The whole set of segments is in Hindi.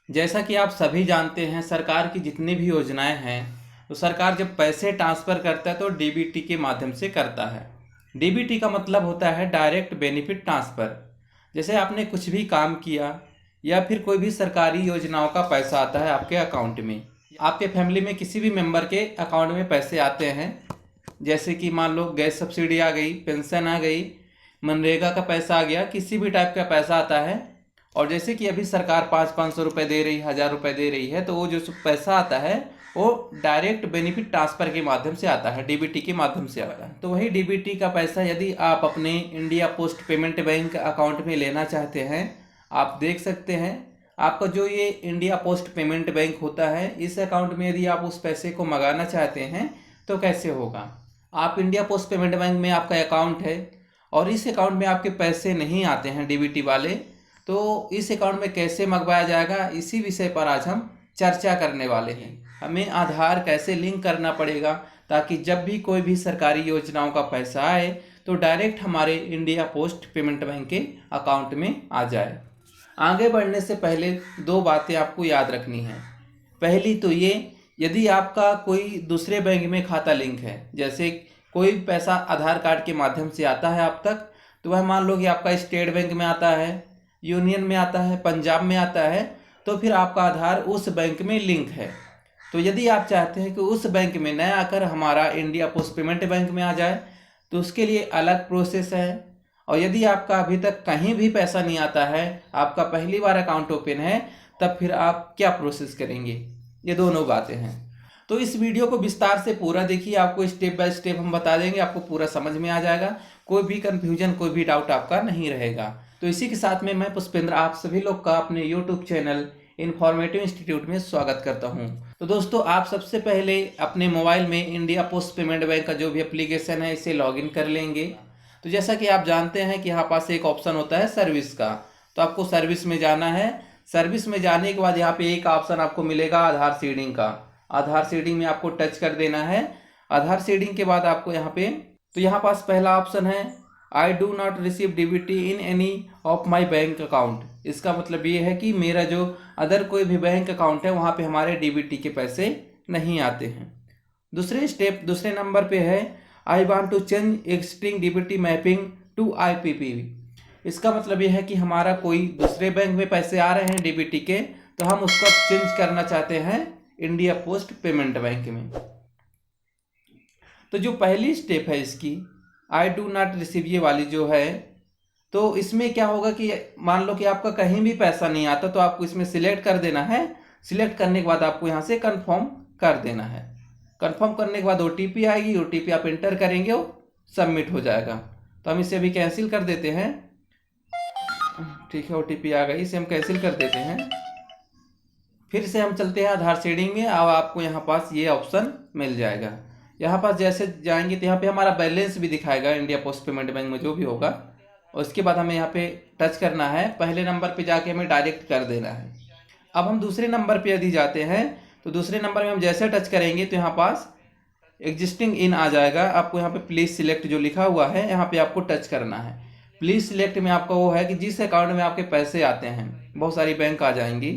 जैसा कि आप सभी जानते हैं, सरकार की जितनी भी योजनाएं हैं, तो सरकार जब पैसे ट्रांसफ़र करता है तो डीबीटी के माध्यम से करता है। डीबीटी का मतलब होता है डायरेक्ट बेनिफिट ट्रांसफ़र। जैसे आपने कुछ भी काम किया या फिर कोई भी सरकारी योजनाओं का पैसा आता है आपके अकाउंट में, आपके फैमिली में किसी भी मेंबर के अकाउंट में पैसे आते हैं। जैसे कि मान लो गैस सब्सिडी आ गई, पेंशन आ गई, मनरेगा का पैसा आ गया, किसी भी टाइप का पैसा आता है। और जैसे कि अभी सरकार 500-500 रुपये दे रही है, 1000 रुपये दे रही है, तो वो जो पैसा आता है वो डायरेक्ट बेनिफिट ट्रांसफ़र के माध्यम से आता है, डीबीटी के माध्यम से आता है। तो वही डीबीटी का पैसा यदि आप अपने India post payment bank account में लेना चाहते हैं, आप देख सकते हैं आपका जो ये इंडिया पोस्ट पेमेंट बैंक होता है, इस अकाउंट में यदि आप उस पैसे को मंगाना चाहते हैं तो कैसे होगा। आप इंडिया पोस्ट पेमेंट बैंक में आपका अकाउंट है और इस अकाउंट में आपके पैसे नहीं आते हैं डीबीटी वाले, तो इस अकाउंट में कैसे मंगवाया जाएगा, इसी विषय पर आज हम चर्चा करने वाले हैं। हमें आधार कैसे लिंक करना पड़ेगा ताकि जब भी कोई भी सरकारी योजनाओं का पैसा आए तो डायरेक्ट हमारे इंडिया पोस्ट पेमेंट बैंक के अकाउंट में आ जाए। आगे बढ़ने से पहले दो बातें आपको याद रखनी है। पहली तो ये, यदि आपका कोई दूसरे बैंक में खाता लिंक है, जैसे कोई पैसा आधार कार्ड के माध्यम से आता है आप तक, तो वह मान लो कि आपका स्टेट बैंक में आता है, यूनियन में आता है, पंजाब में आता है, तो फिर आपका आधार उस बैंक में लिंक है। तो यदि आप चाहते हैं कि उस बैंक में न आकर हमारा इंडिया पोस्ट पेमेंट बैंक में आ जाए, तो उसके लिए अलग प्रोसेस है। और यदि आपका अभी तक कहीं भी पैसा नहीं आता है, आपका पहली बार अकाउंट ओपन है, तब फिर आप क्या प्रोसेस करेंगे, ये दोनों बातें हैं। तो इस वीडियो को विस्तार से पूरा देखिए, आपको स्टेप बाय स्टेप हम बता देंगे, आपको पूरा समझ में आ जाएगा, कोई भी कन्फ्यूजन, कोई भी डाउट आपका नहीं रहेगा। तो इसी के साथ में मैं पुष्पेंद्र आप सभी लोग का अपने यूट्यूब चैनल इन्फॉर्मेटिव इंस्टीट्यूट में स्वागत करता हूं। तो दोस्तों, आप सबसे पहले अपने मोबाइल में इंडिया पोस्ट पेमेंट बैंक का जो भी एप्लीकेशन है इसे लॉगिन कर लेंगे। तो जैसा कि आप जानते हैं कि यहाँ पास एक ऑप्शन होता है सर्विस का, तो आपको सर्विस में जाना है। सर्विस में जाने के बाद यहाँ पे एक ऑप्शन आपको मिलेगा आधार सीडिंग का। आधार सीडिंग में आपको टच कर देना है। आधार सीडिंग के बाद आपको यहाँ पे, तो यहाँ पास पहला ऑप्शन है I do not receive DBT in any of my bank account. इसका मतलब ये है कि मेरा जो अदर कोई भी बैंक अकाउंट है वहाँ पे हमारे डीबीटी के पैसे नहीं आते हैं। दूसरे नंबर पे है I want to change existing DBT mapping to IPP. इसका मतलब ये है कि हमारा कोई दूसरे बैंक में पैसे आ रहे हैं डीबीटी के, तो हम उसको चेंज करना चाहते हैं इंडिया पोस्ट पेमेंट बैंक में। तो जो पहली स्टेप है इसकी, आई डू नॉट रिसीव ये वाली जो है, तो इसमें क्या होगा कि मान लो कि आपका कहीं भी पैसा नहीं आता, तो आपको इसमें सिलेक्ट कर देना है। सिलेक्ट करने के बाद आपको यहाँ से कंफर्म कर देना है। कंफर्म करने के बाद ओटीपी आएगी, ओटीपी आप एंटर करेंगे, वो सबमिट हो जाएगा। तो हम इसे अभी कैंसिल कर देते हैं। ठीक है, ओटीपी आ गई, इसे हम कैंसिल कर देते हैं। फिर से हम चलते हैं आधार सीडिंग में। अब आपको यहाँ पास ये ऑप्शन मिल जाएगा। यहाँ पास जैसे जाएंगे तो यहाँ पे हमारा बैलेंस भी दिखाएगा इंडिया पोस्ट पेमेंट बैंक में जो भी होगा। और उसके बाद हमें यहाँ पे टच करना है, पहले नंबर पे जाके हमें डायरेक्ट कर देना है। अब हम दूसरे नंबर पे यदि जाते हैं, तो दूसरे नंबर में हम जैसे टच करेंगे तो यहाँ पास एग्जिस्टिंग इन आ जाएगा। आपको यहाँ पे प्लीज़ सिलेक्ट जो लिखा हुआ है, यहाँ पे आपको टच करना है। प्लीज़ सिलेक्ट में आपका वो है कि जिस अकाउंट में आपके पैसे आते हैं, बहुत सारी बैंक आ जाएंगी।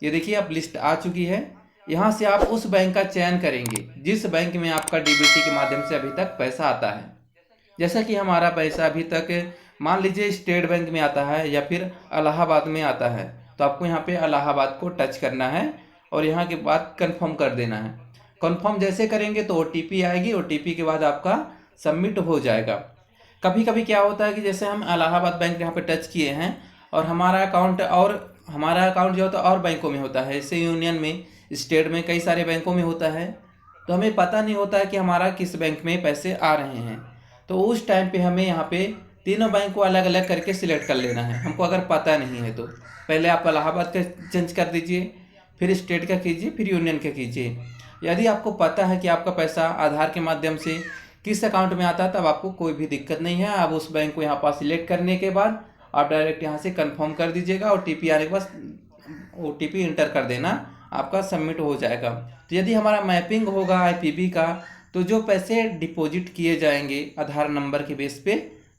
ये देखिए अब लिस्ट आ चुकी है। यहाँ से आप उस बैंक का चयन करेंगे जिस बैंक में आपका डीबीटी के माध्यम से अभी तक पैसा आता है। जैसा कि हमारा पैसा अभी तक मान लीजिए स्टेट बैंक में आता है या फिर इलाहाबाद में आता है, तो आपको यहाँ पे इलाहाबाद को टच करना है और यहाँ के बाद कंफर्म कर देना है। कंफर्म जैसे करेंगे तो ओटीपी आएगी, ओटीपी के बाद आपका सबमिट हो जाएगा। कभी कभी क्या होता है कि जैसे हम इलाहाबाद बैंक यहाँ पे टच किए हैं और हमारा अकाउंट जो होता है और बैंकों में होता है, जैसे यूनियन में, स्टेट में, कई सारे बैंकों में होता है, तो हमें पता नहीं होता है कि हमारा किस बैंक में पैसे आ रहे हैं। तो उस टाइम पे हमें यहाँ पे तीनों बैंक को अलग अलग करके सिलेक्ट कर लेना है, हमको अगर पता नहीं है तो। पहले आप इलाहाबाद का चेंज कर दीजिए, फिर स्टेट का कीजिए, फिर यूनियन का कीजिए। यदि आपको पता है कि आपका पैसा आधार के माध्यम से किस अकाउंट में आता है, तब आपको कोई भी दिक्कत नहीं है। आप उस बैंक को यहाँ पास सिलेक्ट करने के बाद आप डायरेक्ट यहाँ से कंफर्म कर दीजिएगा। ओटीपी आने के बाद ओटीपी इंटर कर देना, आपका सबमिट हो जाएगा। तो यदि हमारा मैपिंग होगा आईपीबी का, तो जो पैसे डिपॉजिट किए जाएंगे आधार नंबर के बेस पे,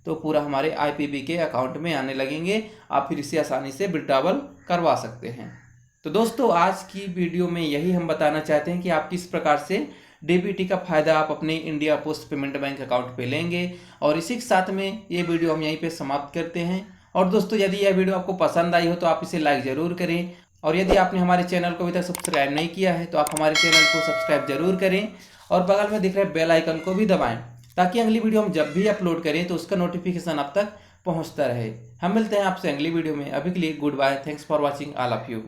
तो पूरा हमारे आईपीबी के अकाउंट में आने लगेंगे। आप फिर इसे आसानी से विड्रॉवल करवा सकते हैं। तो दोस्तों आज की वीडियो में यही हम बताना चाहते हैं कि आप किस प्रकार से डीबीटी का फायदा आप अपने India post payment bank account पे लेंगे। और इसी के साथ में ये वीडियो हम यहीं पे समाप्त करते हैं। और दोस्तों यदि यह वीडियो आपको पसंद आई हो तो आप इसे लाइक ज़रूर करें, और यदि आपने हमारे चैनल को अभी तक सब्सक्राइब नहीं किया है तो आप हमारे चैनल को सब्सक्राइब जरूर करें और बगल में दिख रहे बेल आइकन को भी दबाएं, ताकि अगली वीडियो हम जब भी अपलोड करें तो उसका नोटिफिकेशन आप तक पहुंचता रहे। हम मिलते हैं आपसे अगली वीडियो में। अभी के लिए goodbye, thanks for watching all of you.